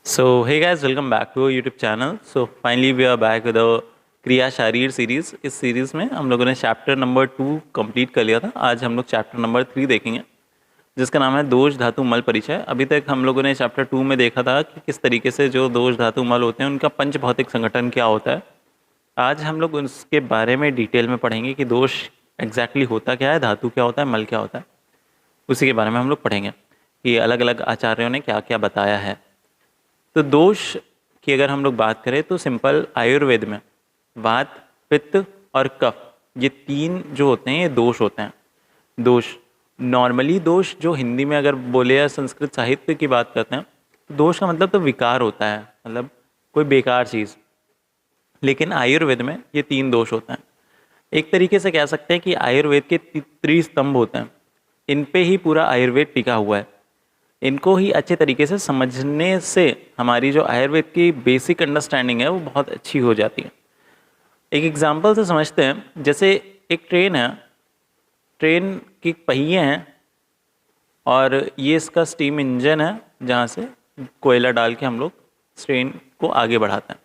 So hey guys, welcome back to our YouTube channel. So finally we are back with our क्रिया शारीर series. इस series में हम लोगों ने चैप्टर नंबर 2 कंप्लीट कर लिया था। आज हम लोग चैप्टर नंबर 3 देखेंगे जिसका नाम है दोष धातु मल परिचय। अभी तक हम लोगों ने चैप्टर 2 में देखा था कि किस तरीके से जो दोष धातु मल होते हैं उनका पंच भौतिक संगठन क्या होता है। आज हम लोग उसके बारे में डिटेल में पढ़ेंगे कि दोष एग्जैक्टली होता क्या है, धातु क्या होता है, मल क्या होता है। उसी के बारे में हम लोग पढ़ेंगे कि अलग अलग आचार्यों ने क्या क्या बताया है। तो दोष की अगर हम लोग बात करें तो सिंपल आयुर्वेद में वात, पित्त और कफ, ये तीन जो होते हैं ये दोष होते हैं। दोष नॉर्मली दोष जो हिंदी में अगर बोले या संस्कृत साहित्य की बात करते हैं तो दोष का मतलब तो विकार होता है, मतलब कोई बेकार चीज़। लेकिन आयुर्वेद में ये तीन दोष होते हैं। एक तरीके से कह सकते हैं कि आयुर्वेद के त्रिस्तंभ होते हैं, इन पे ही पूरा आयुर्वेद टिका हुआ है। इनको ही अच्छे तरीके से समझने से हमारी जो आयुर्वेद की बेसिक अंडरस्टैंडिंग है वो बहुत अच्छी हो जाती है। एक एग्जांपल से समझते हैं, जैसे एक ट्रेन है, ट्रेन की पहिए हैं और ये इसका स्टीम इंजन है जहाँ से कोयला डाल के हम लोग ट्रेन को आगे बढ़ाते हैं।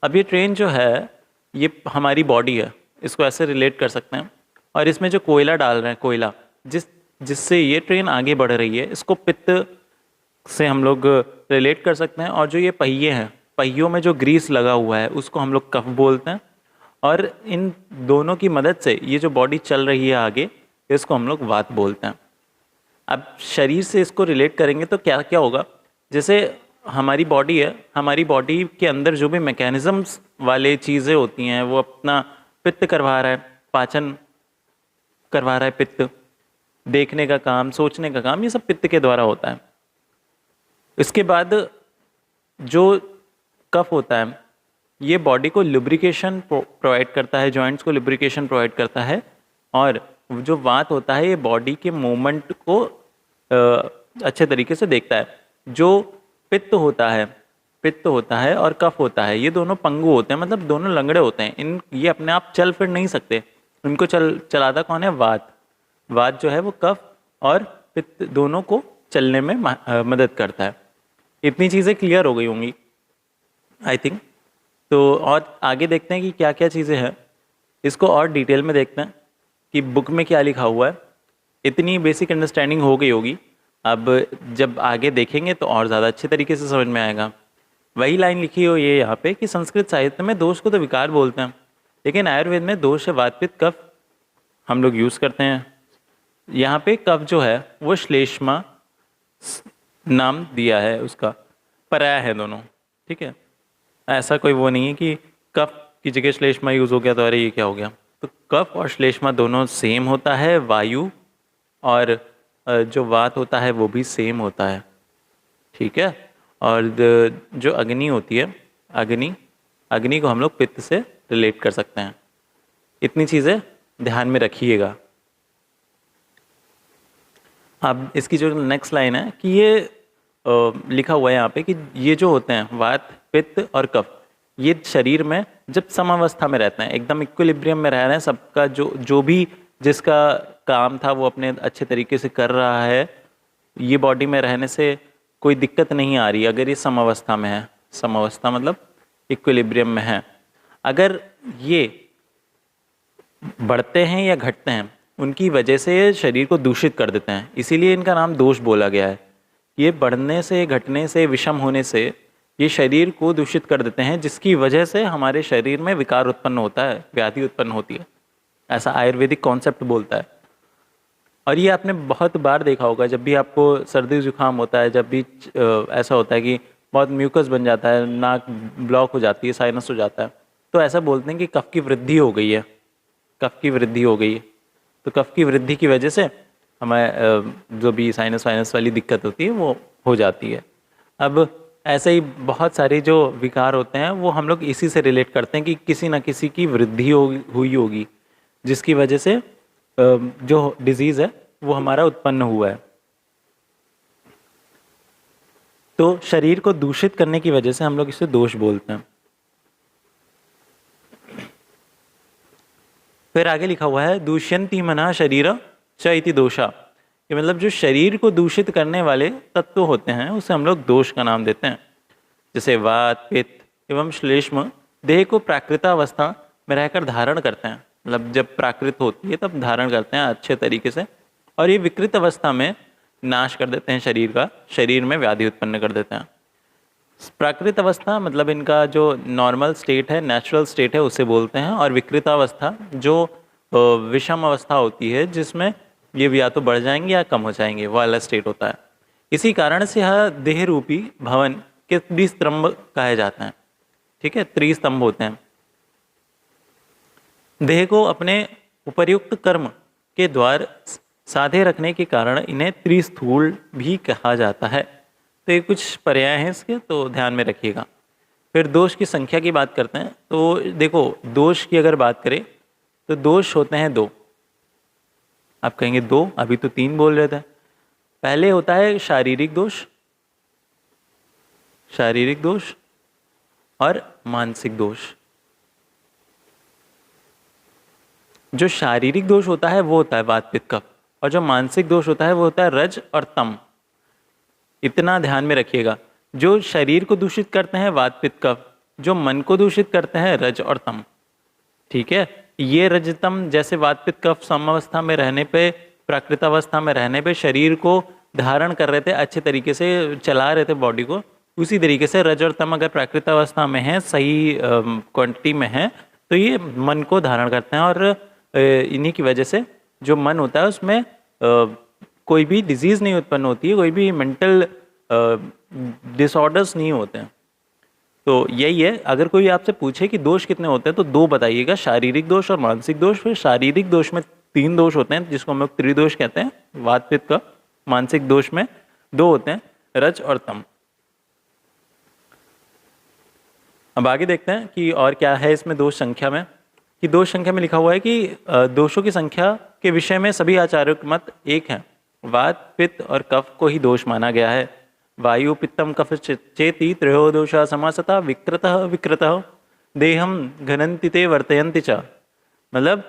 अब ये ट्रेन जो है ये हमारी बॉडी है, इसको ऐसे रिलेट कर सकते हैं। और इसमें जो कोयला डाल रहे हैं, कोयला जिससे ये ट्रेन आगे बढ़ रही है, इसको पित्त से हम लोग रिलेट कर सकते हैं। और जो ये पहिए हैं, पहियों में जो ग्रीस लगा हुआ है उसको हम लोग कफ बोलते हैं। और इन दोनों की मदद से ये जो बॉडी चल रही है आगे, इसको हम लोग वात बोलते हैं। अब शरीर से इसको रिलेट करेंगे तो क्या क्या होगा। जैसे हमारी बॉडी है, हमारी बॉडी के अंदर जो भी मैकेनिज्म्स वाले चीज़ें होती हैं वो अपना पित्त करवा रहा है, पाचन करवा रहा है पित्त, देखने का काम, सोचने का काम, ये सब पित्त के द्वारा होता है। इसके बाद जो कफ होता है ये बॉडी को लुब्रिकेशन प्रोवाइड करता है, जॉइंट्स को लुब्रिकेशन प्रोवाइड करता है। और जो वात होता है ये बॉडी के मूवमेंट को अच्छे तरीके से देखता है। जो पित्त होता है और कफ होता है, ये दोनों पंगु होते हैं, मतलब दोनों लंगड़े होते हैं। ये अपने आप चल फिर नहीं सकते, इनको चलाता कौन है? वात। वात जो है वो कफ और पित्त दोनों को चलने में मदद करता है। इतनी चीज़ें क्लियर हो गई होंगी आई थिंक। तो और आगे देखते हैं कि क्या क्या चीज़ें हैं, इसको और डिटेल में देखते हैं कि बुक में क्या लिखा हुआ है। इतनी बेसिक अंडरस्टैंडिंग हो गई होगी, अब जब आगे देखेंगे तो और ज़्यादा अच्छे तरीके से समझ में आएगा। वही लाइन लिखी हो ये यहाँ पे कि संस्कृत साहित्य में दोष को तो विकार बोलते हैं, लेकिन आयुर्वेद में दोष है वात, पित्त, कफ हम लोग यूज़ करते हैं। यहाँ पे कफ जो है वो श्लेष्मा नाम दिया है, उसका पर्याय है दोनों, ठीक है। ऐसा कोई वो नहीं है कि कफ की जगह श्लेष्मा यूज़ हो गया तो अरे ये क्या हो गया। तो कफ और श्लेष्मा दोनों सेम होता है, वायु और जो वात होता है वो भी सेम होता है, ठीक है। और जो अग्नि होती है, अग्नि को हम लोग पित्त से रिलेट कर सकते हैं। इतनी चीज़ें ध्यान में रखिएगा। अब इसकी जो नेक्स्ट लाइन है कि ये लिखा हुआ है यहाँ पे कि ये जो होते हैं वात, पित्त और कफ, ये शरीर में जब समावस्था में रहते हैं, एकदम इक्विलिब्रियम में रह रहे हैं, सबका जो भी जिसका काम था वो अपने अच्छे तरीके से कर रहा है, ये बॉडी में रहने से कोई दिक्कत नहीं आ रही अगर ये समावस्था में है। समावस्था मतलब इक्विलिब्रियम में है। अगर ये बढ़ते हैं या घटते हैं उनकी वजह से शरीर को दूषित कर देते हैं, इसीलिए इनका नाम दोष बोला गया है। ये बढ़ने से, घटने से, विषम होने से ये शरीर को दूषित कर देते हैं, जिसकी वजह से हमारे शरीर में विकार उत्पन्न होता है, व्याधि उत्पन्न होती है। ऐसा आयुर्वेदिक कॉन्सेप्ट बोलता है। और ये आपने बहुत बार देखा होगा, जब भी आपको सर्दी जुकाम होता है, जब भी ऐसा होता है कि बहुत म्यूकस बन जाता है, नाक ब्लॉक हो जाती है, साइनस हो जाता है, तो ऐसा बोलते हैं कि कफ की वृद्धि हो गई है, कफ की वृद्धि हो गई है। तो कफ की वृद्धि की वजह से हमें जो भी साइनस वाली दिक्कत होती है वो हो जाती है। अब ऐसे ही बहुत सारे जो विकार होते हैं वो हम लोग इसी से रिलेट करते हैं कि किसी न किसी की वृद्धि हुई होगी, जिसकी वजह से जो डिजीज़ है वो हमारा उत्पन्न हुआ है। तो शरीर को दूषित करने की वजह से हम लोग इसे दोष बोलते हैं। फिर आगे लिखा हुआ है दूष्यंती मना शरीर च इति दोषा। ये मतलब जो शरीर को दूषित करने वाले तत्व होते हैं उसे हम लोग दोष का नाम देते हैं। जैसे वात, पित्त एवं श्लेष्म देह को प्राकृतावस्था में रहकर धारण करते हैं, मतलब जब प्राकृत होती है तब धारण करते हैं अच्छे तरीके से, और ये विकृत अवस्था में नाश कर देते हैं शरीर का, शरीर में व्याधि उत्पन्न कर देते हैं। प्राकृत अवस्था मतलब इनका जो नॉर्मल स्टेट है, नेचुरल स्टेट है, उसे बोलते हैं, और विकृतावस्था जो विषम अवस्था होती है जिसमें ये या तो बढ़ जाएंगे या कम हो जाएंगे, वो वाला स्टेट होता है। इसी कारण से यह देह रूपी भवन के त्रिस्तंभ कहे जाते हैं। ठीक है, त्रिस्तंभ होते हैं। देह को अपने उपर्युक्त कर्म के द्वार साधे रखने के कारण इन्हें त्रिस्थूल भी कहा जाता है। तो ये कुछ पर्याय हैं इसके, तो ध्यान में रखिएगा। फिर दोष की संख्या की बात करते हैं। तो देखो, दोष की अगर बात करें तो दोष होते हैं 2। आप कहेंगे 2, अभी तो 3 बोल रहे थे। पहले होता है शारीरिक दोष, शारीरिक दोष और मानसिक दोष। जो शारीरिक दोष होता है वो होता है वात, पित्त, कफ, और जो मानसिक दोष होता है वो होता है रज और तम। इतना ध्यान में रखिएगा। जो शरीर को दूषित करते हैं वात, पित्त, कफ, जो मन को दूषित करते हैं रज और तम। ठीक है, ये रजतम जैसे वात, पित्त, कफ समावस्था में रहने पे, प्राकृतावस्था में रहने पे शरीर को धारण कर रहे थे, अच्छे तरीके से चला रहे थे बॉडी को, उसी तरीके से रज और तम अगर प्राकृतावस्था में है, सही क्वांटिटी में है, तो ये मन को धारण करते हैं, और इन्हीं की वजह से जो मन होता है उसमें कोई भी डिजीज़ नहीं उत्पन्न होती है, कोई भी मेंटल डिसऑर्डर्स नहीं होते हैं। तो यही है। अगर कोई आपसे पूछे कि दोष कितने होते हैं तो 2 बताइएगा, शारीरिक दोष और मानसिक दोष। फिर शारीरिक दोष में 3 दोष होते हैं जिसको हम लोग त्रिदोष कहते हैं, वात, पित्त, कफ। मानसिक दोष में 2 होते हैं, रज और तम। अब आगे देखते हैं कि और क्या है इसमें दोष संख्या में। कि दोष संख्या में लिखा हुआ है कि दोषों की संख्या के विषय में सभी आचार्यों के मत एक हैं। वात, पित्त और कफ को ही दोष माना गया है। वायु, पित्तम, कफ चेति त्रयो दोषा समासता विकृतः विकृतः देहम घनन्ति ते वर्तयन्ति च। मतलब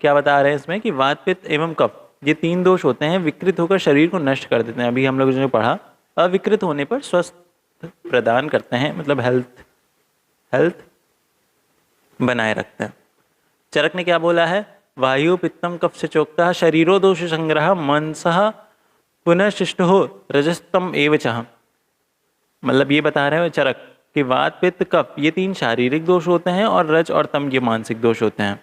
क्या बता रहे हैं इसमें कि वात, पित्त एवं कफ ये 3 दोष होते हैं, विकृत होकर शरीर को नष्ट कर देते हैं। अभी हम लोग जो पढ़ा, अविकृत होने पर स्वस्थ प्रदान करते हैं, मतलब हेल्थ बनाए रखते हैं। चरक ने क्या बोला है? वायु, पित्तम, कफ से चोक्ता शरीरो दोष संग्रह मनसः पुनः शिष्टो रजस्तम एव चः। मतलब ये बता रहे हैं चरक कि वात, पित्त, कफ ये 3 शारीरिक दोष होते हैं और रज और तम ये मानसिक दोष होते हैं।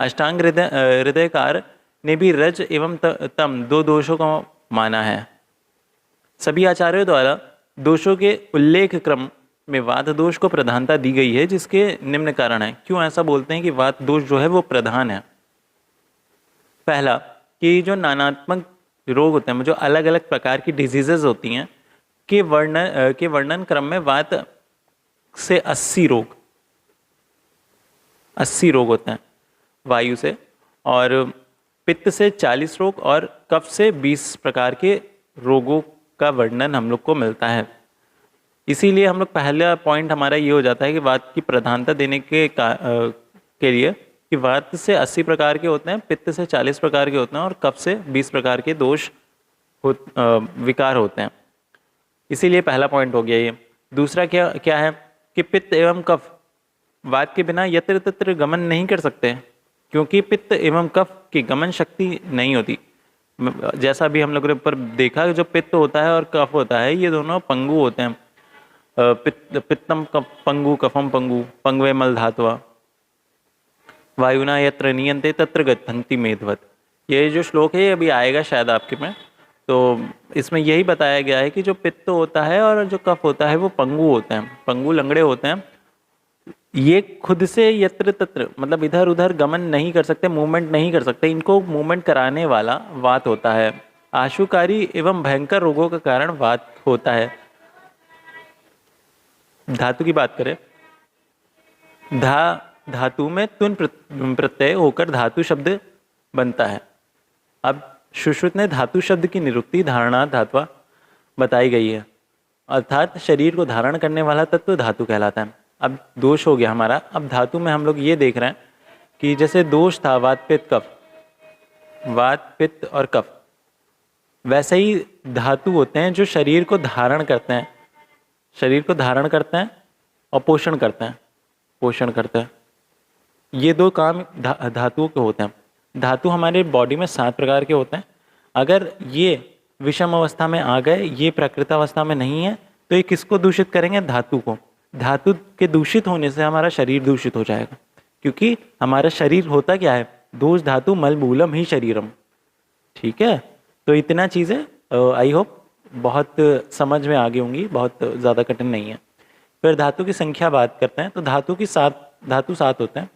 अष्टांग हृदयकार ने भी रज एवं तम 2 दोषों को माना है। सभी आचार्यों द्वारा दोषों के उल्लेख क्रम में वात दोष को प्रधानता दी गई है, जिसके निम्न कारण है। क्यों ऐसा बोलते हैं कि वात दोष जो है वो प्रधान है? पहला कि जो नानात्मक रोग होते हैं, जो अलग अलग प्रकार की डिजीजेज होती हैं, के वर्णन क्रम में वात से 80 रोग होते हैं वायु से, और पित्त से 40 रोग और कफ से 20 प्रकार के रोगों का वर्णन हम लोग को मिलता है। इसीलिए हम लोग पहला पॉइंट हमारा ये हो जाता है कि वात की प्रधानता देने के लिए कि वात से 80 प्रकार के होते हैं, पित्त से 40 प्रकार के होते हैं और कफ से 20 प्रकार के दोष विकार होते हैं। इसीलिए पहला पॉइंट हो गया ये। दूसरा क्या है कि पित्त एवं कफ वात के बिना यत्र तत्र गमन नहीं कर सकते, क्योंकि पित्त एवं कफ की गमन शक्ति नहीं होती। जैसा भी हम लोगों ने ऊपर देखा, जो पित्त होता है और कफ होता है ये दोनों पंगु होते हैं। पित्तम पंगु, कफम पंगु, पंगवे मल धातवा वायुना यत्र नियंते तत्र गच्छन्ति मेधवत। ये जो श्लोक है ये अभी आएगा शायद आपके में। तो इसमें यही बताया गया है कि जो पित्त होता है और जो कफ होता है वो पंगु होते हैं, पंगु लंगड़े होते हैं। ये खुद से यत्र तत्र मतलब इधर उधर गमन नहीं कर सकते, मूवमेंट नहीं कर सकते। इनको मूवमेंट कराने वाला वात होता है। आशुकारी एवं भयंकर रोगों का कारण वात होता है। धातु की बात करें, धातु में तुन प्रत्यय होकर धातु शब्द बनता है। अब सुश्रुत ने धातु शब्द की निरुक्ति धारणा धात्वा बताई गई है, अर्थात शरीर को धारण करने वाला तत्व धातु कहलाता है। अब दोष हो गया हमारा। अब धातु में हम लोग ये देख रहे हैं कि जैसे दोष था वात, पित्त, कफ, वात, पित्त और कफ, वैसे ही धातु होते हैं जो शरीर को धारण करते हैं। शरीर को धारण करते हैं और पोषण करते हैं, पोषण करते हैं। ये दो काम धातुओं के होते हैं। धातु हमारे बॉडी में 7 प्रकार के होते हैं। अगर ये विषम अवस्था में आ गए, ये प्राकृत अवस्था में नहीं है, तो ये किसको दूषित करेंगे? धातु को। धातु के दूषित होने से हमारा शरीर दूषित हो जाएगा, क्योंकि हमारा शरीर होता क्या है? दोष धातु मलमूलम ही शरीरम। ठीक है, तो इतना चीज़ें आई होप बहुत समझ में आ गई होंगी, बहुत ज़्यादा कठिन नहीं है। फिर धातु की संख्या बात करते हैं, तो धातु 7 होते हैं।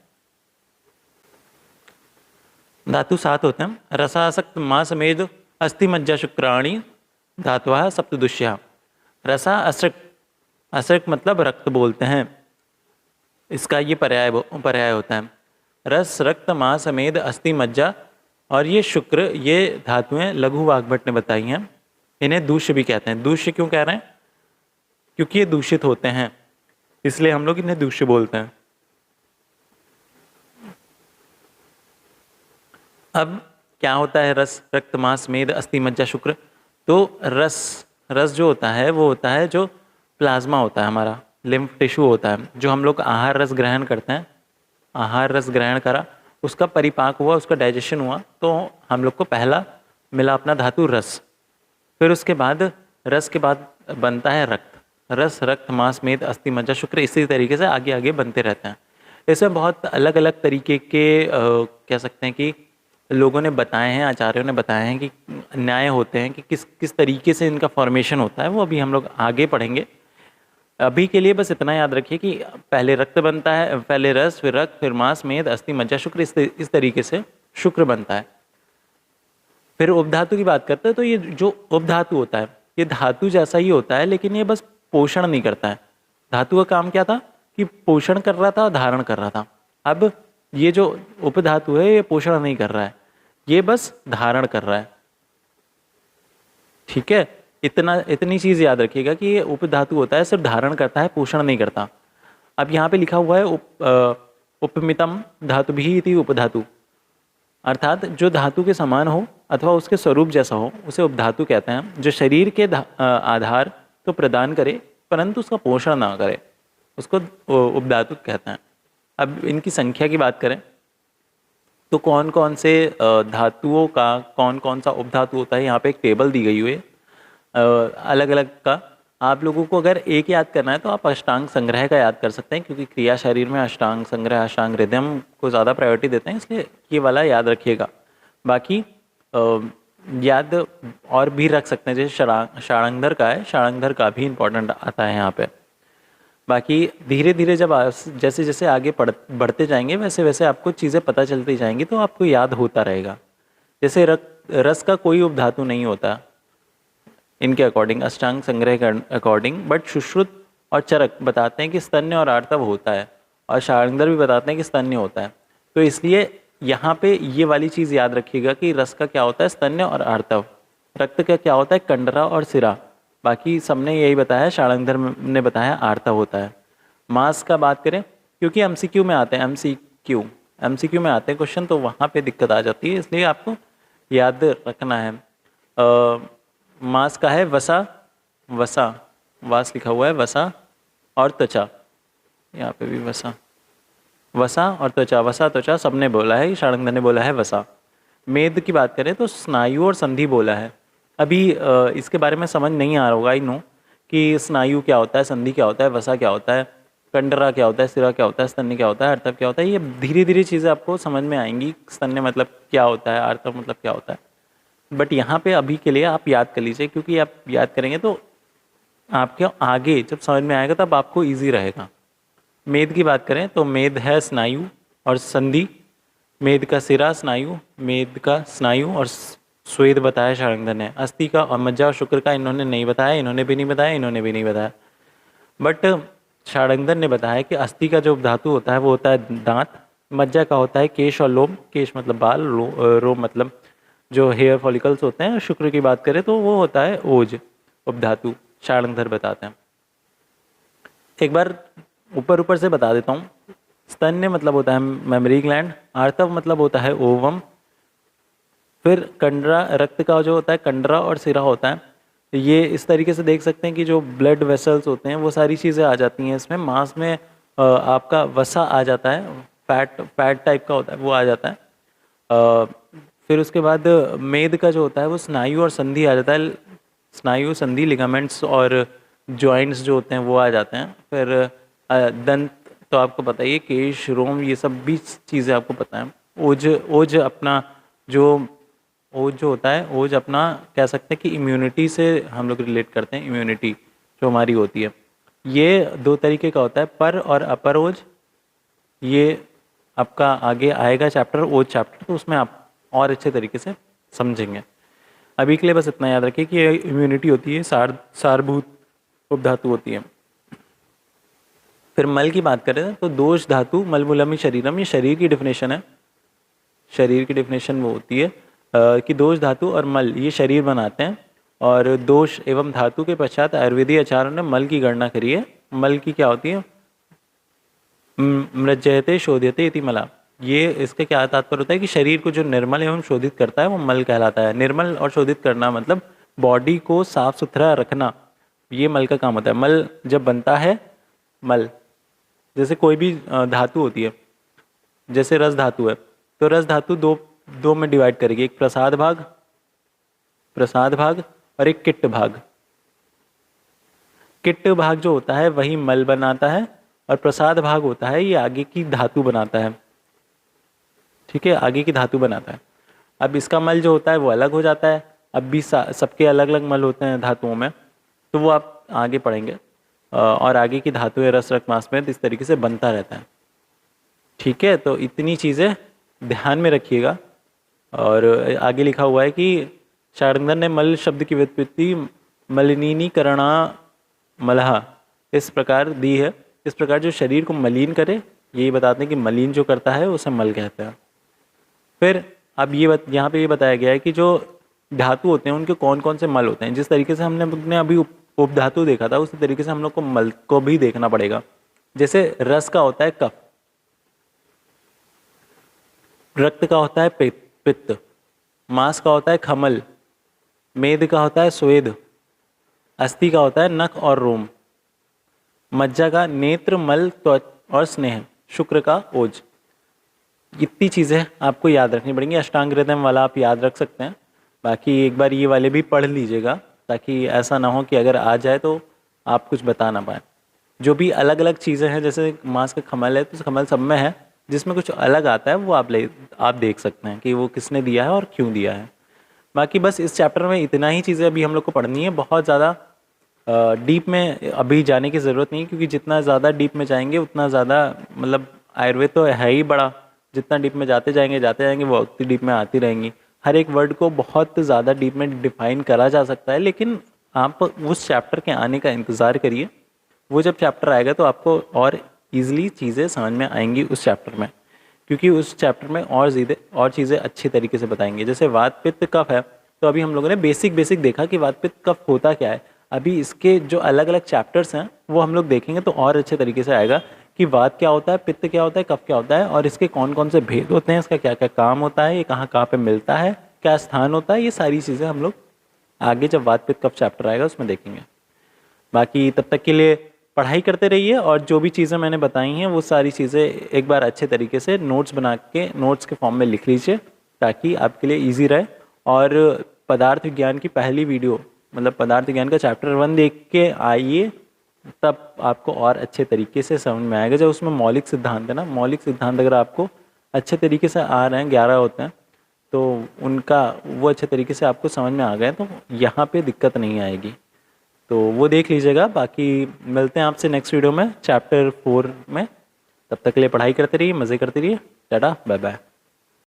धातु 7 होते हैं। रसासक्त मांस मेद अस्थि मज्जा शुक्राणी धातुआ सप्तदुष्या। रसा असृक मतलब रक्त बोलते हैं, इसका ये पर्याय होता है। रस, रक्त, मांस, मेद, अस्थि, मज्जा और ये शुक्र, ये धातुएं लघु वाग्भट ने बताई हैं। इन्हें दूष्य भी कहते हैं। दूष्य क्यों कह रहे हैं? क्योंकि ये दूषित होते हैं, इसलिए हम लोग इन्हें दूष्य बोलते हैं। अब क्या होता है रस, रक्त, मांस, मेद, अस्थि, मज्जा, शुक्र? तो रस जो होता है वो होता है जो प्लाज्मा होता है, हमारा लिम्फ टिश्यू होता है, जो हम लोग आहार रस ग्रहण करते हैं। आहार रस ग्रहण करा, उसका परिपाक हुआ, उसका डाइजेशन हुआ, तो हम लोग को पहला मिला अपना धातु रस। फिर उसके बाद रस के बाद बनता है रक्त। रस, रक्त, मांस, मेद, अस्थि, मज्जा, शुक्र, इसी तरीके से आगे आगे बनते रहते हैं। इसमें बहुत अलग अलग तरीके के कह सकते हैं कि लोगों ने बताए हैं, आचार्यों ने बताए हैं कि न्याय होते हैं कि किस तरीके से इनका फॉर्मेशन होता है, वो अभी हम लोग आगे पढ़ेंगे। अभी के लिए बस इतना याद रखिए कि पहले रक्त बनता है, पहले रस, फिर रक्त, फिर मांस, मेद, अस्थि, मज्जा, शुक्र, इस तरीके से शुक्र बनता है। फिर उपधातु की बात करते हैं, तो ये जो उपधातु होता है ये धातु जैसा ही होता है, लेकिन ये बस पोषण नहीं करता है। धातु का काम क्या था? कि पोषण कर रहा था, धारण कर रहा था। अब ये जो उपधातु है ये पोषण नहीं कर रहा है, ये बस धारण कर रहा है। ठीक है, इतनी चीज याद रखिएगा कि ये उपधातु होता है, सिर्फ धारण करता है, पोषण नहीं करता। अब यहाँ पे लिखा हुआ है उपमितम धातु भी इति उपधातु, अर्थात जो धातु के समान हो अथवा उसके स्वरूप जैसा हो उसे उपधातु कहते हैं। जो शरीर के आधार तो प्रदान करे परंतु उसका पोषण ना करे, उसको उपधातु कहते हैं। अब इनकी संख्या की बात करें तो कौन कौन से धातुओं का कौन कौन सा उपधातु होता है, यहाँ पे एक टेबल दी गई हुई है अलग अलग का। आप लोगों को अगर एक याद करना है तो आप अष्टांग संग्रह का याद कर सकते हैं, क्योंकि क्रिया शरीर में अष्टांग संग्रह, अष्टांग हृदयम को ज़्यादा प्रायोरिटी देते हैं, इसलिए ये वाला याद रखिएगा। बाकी याद और भी रख सकते हैं, जैसे षडांगधर का है, षडांगधर का भी इम्पोर्टेंट आता है यहाँ पे। बाकी धीरे धीरे जब जैसे जैसे आगे बढ़ते जाएंगे वैसे वैसे आपको चीज़ें पता चलती जाएंगी, तो आपको याद होता रहेगा। जैसे रस का कोई उपधातु नहीं होता इनके अकॉर्डिंग, अष्टांग संग्रह के अकॉर्डिंग, बट सुश्रुत और चरक बताते हैं कि स्तन्य और आर्तव होता है, और षडांगधर भी बताते हैं कि स्तन्य होता है। तो इसलिए यहाँ पे ये वाली चीज़ याद रखिएगा कि रस का क्या होता है? स्तन्य और आर्तव। रक्त का क्या होता है? कंडरा और सिरा। बाकी सबने यही बताया, षडांगधर ने बताया आर्तव होता है। मास का बात करें, क्योंकि एमसीक्यू में आते हैं, एमसीक्यू में आते हैं क्वेश्चन, तो वहाँ पे दिक्कत आ जाती है, इसलिए आपको याद रखना है। मास का है वसा, वास लिखा हुआ है, वसा और त्वचा, यहाँ पे भी वसा और त्वचा, वसा त्वचा सबने बोला है, षडांगधर ने बोला है वसा। मेद की बात करें तो स्नायु और संधि बोला है। अभी इसके बारे में समझ नहीं आ रहा होगा, आई नो, कि स्नायु क्या होता है, संधि क्या होता है, वसा क्या होता है, कंडरा क्या होता है, सिरा क्या होता है, स्तन्य क्या होता है, आर्तव क्या होता है। ये धीरे धीरे चीज़ें आपको समझ में आएंगी, स्तन्य मतलब क्या होता है, आर्तव मतलब क्या होता है। बट यहाँ पे अभी के लिए आप याद कर लीजिए, क्योंकि आप याद करेंगे तो आपके आगे जब समझ में आएगा तब आपको ईजी रहेगा। मेद की बात करें तो मेद है स्नायु और संधि, मेद का सिरा स्नायु, मेद का स्नायु और स्वेद बताया षडांगधर ने। अस्थि का और मज्जा और शुक्र का इन्होंने नहीं बताया, इन्होंने भी नहीं बताया। बट षडांगधर ने बताया कि अस्थि का जो धातु होता है वो होता है दांत, मज्जा का होता है केश और लोम, केश मतलब बाल, रोम मतलब जो हेयर फॉलिकल्स होते हैं। शुक्र की बात करें तो वो होता है ओज, उपधातु, षडांगधर बताते हैं। एक बार ऊपर से बता देता हूँ। स्तन्य मतलब होता है मेमरी ग्लैंड, आर्तव मतलब होता है ओवम, फिर कंडरा, रक्त का जो होता है कंडरा और सिरा होता है, ये इस तरीके से देख सकते हैं कि जो ब्लड वेसल्स होते हैं वो सारी चीज़ें आ जाती हैं इसमें। मांस में आपका वसा आ जाता है, फैट टाइप का होता है वो आ जाता है। अ, फिर उसके बाद मेद का जो होता है वो स्नायु और संधि आ जाता है। स्नायु, संधि, लिगामेंट्स और जॉइंट्स जो होते हैं वो आ जाते हैं। फिर दंत तो आपको पता ही है, केश, रोम, ये सब भी चीज़ें आपको पता है। ओज ओज अपना जो ओज जो होता है, ओज अपना कह सकते हैं कि इम्यूनिटी से हम लोग रिलेट करते हैं। इम्यूनिटी जो हमारी होती है, ये दो तरीके का होता है, पर और अपर ओज। ये आपका आगे आएगा चैप्टर, ओज चैप्टर, तो उसमें आप और अच्छे तरीके से समझेंगे। अभी के लिए बस इतना याद रखिए कि इम्यूनिटी होती है, सारभूत उपधातु होती है। फिर मल की बात करें तो दोष धातु मलमूलम शरीरम, ये शरीर की डिफिनेशन है। शरीर की डिफिनेशन वो होती है कि दोष धातु और मल ये शरीर बनाते हैं। और दोष एवं धातु के पश्चात आयुर्वेदीय आचार्यों ने मल की गणना करी है। मल की क्या होती है? मृज्यते शोध्यते इति मला। ये इसका क्या तात्पर्य होता है कि शरीर को जो निर्मल एवं शोधित करता है वो मल कहलाता है। निर्मल और शोधित करना मतलब बॉडी को साफ सुथरा रखना, ये मल का काम होता है। मल जब बनता है, मल जैसे कोई भी धातु होती है, जैसे रस धातु है, तो रस धातु दो में डिवाइड करेगी, एक प्रसाद भाग और एक किट्ट भाग। किट्ट भाग जो होता है वही मल बनाता है, और प्रसाद भाग होता है ये आगे की धातु बनाता है। ठीक है, आगे की धातु बनाता है। अब इसका मल जो होता है वो अलग हो जाता है। अब भी सबके अलग अलग मल होते हैं धातुओं में, तो वो आप आगे पढ़ेंगे। और आगे की धातु रस, रक्त, मांस में इस तरीके से बनता रहता है। ठीक है, तो इतनी चीज़ें ध्यान में रखिएगा। और आगे लिखा हुआ है कि शारंगधर ने मल शब्द की व्युत्पत्ति मलिनीकरणा मलहा इस प्रकार दी है। इस प्रकार जो शरीर को मलिन करे, यही बताते हैं कि मलिन जो करता है उसे मल कहते हैं। फिर अब यहाँ पे ये बताया गया है कि जो धातु होते हैं उनके कौन कौन से मल होते हैं। जिस तरीके से हमने अभी उपधातु देखा था, उसी तरीके से हम लोग को मल को भी देखना पड़ेगा। जैसे रस का होता है कफ, रक्त का होता है पित्त, मांस का होता है खमल, मेद का होता है स्वेद, अस्थि का होता है नख और रोम, मज्जा का नेत्र, मल, त्वच और स्नेह, शुक्र का ओज। इतनी चीज़ें आपको याद रखनी पड़ेंगी। अष्टांग हृदय वाला आप याद रख सकते हैं, बाकी एक बार ये वाले भी पढ़ लीजिएगा, ताकि ऐसा ना हो कि अगर आ जाए तो आप कुछ बता ना पाए। जो भी अलग अलग चीज़ें हैं, जैसे मांस का खमल है तो खमल सब में है, जिसमें कुछ अलग आता है वो आप देख सकते हैं कि वो किसने दिया है और क्यों दिया है। बाकी बस इस चैप्टर में इतना ही चीज़ें अभी हम लोग को पढ़नी है। बहुत ज़्यादा डीप में अभी जाने की ज़रूरत नहीं, क्योंकि जितना ज़्यादा डीप में जाएंगे उतना ज़्यादा, मतलब आयुर्वेद तो है ही बड़ा, जितना डीप में जाते जाएंगे वो उतनी डीप में आती रहेंगी। हर एक वर्ड को बहुत ज़्यादा डीप में डिफाइन करा जा सकता है, लेकिन आप उस चैप्टर के आने का इंतज़ार करिए। वो जब चैप्टर आएगा तो आपको और ईजिली चीज़ें समझ में आएंगी उस चैप्टर में, क्योंकि उस चैप्टर में और चीज़ें अच्छी तरीके से बताएंगे। जैसे वात पित्त कफ है, तो अभी हम लोगों ने बेसिक देखा कि वात पित्त कफ होता क्या है। अभी इसके जो अलग अलग चैप्टर्स हैं वो हम लोग देखेंगे तो और अच्छे तरीके से आएगा कि वात क्या होता है, पित्त क्या होता है, कफ क्या होता है, और इसके कौन कौन से भेद होते हैं, इसका क्या क्या काम होता है, ये कहाँ कहाँ पे मिलता है, क्या स्थान होता है। ये सारी चीज़ें हम लोग आगे जब वात पित्त कफ चैप्टर आएगा उसमें देखेंगे। बाकी तब तक के लिए पढ़ाई करते रहिए, और जो भी चीज़ें मैंने बताई हैं वो सारी चीज़ें एक बार अच्छे तरीके से नोट्स बना के नोट्स के फॉर्म में लिख लीजिए, ताकि आपके लिए ईजी रहे। और पदार्थ विज्ञान की पहली वीडियो, मतलब पदार्थ विज्ञान का चैप्टर 1 देख के आइए, तब आपको और अच्छे तरीके से समझ में आएगा। जब उसमें मौलिक सिद्धांत है ना, मौलिक सिद्धांत अगर आपको अच्छे तरीके से आ रहे हैं, 11 होते हैं, तो उनका वो अच्छे तरीके से आपको समझ में आ गए तो यहाँ पे दिक्कत नहीं आएगी। तो वो देख लीजिएगा। बाकी मिलते हैं आपसे नेक्स्ट वीडियो में चैप्टर 4 में। तब तक के लिए पढ़ाई करते रहिए, मज़े करते रहिए। Tata, bye bye.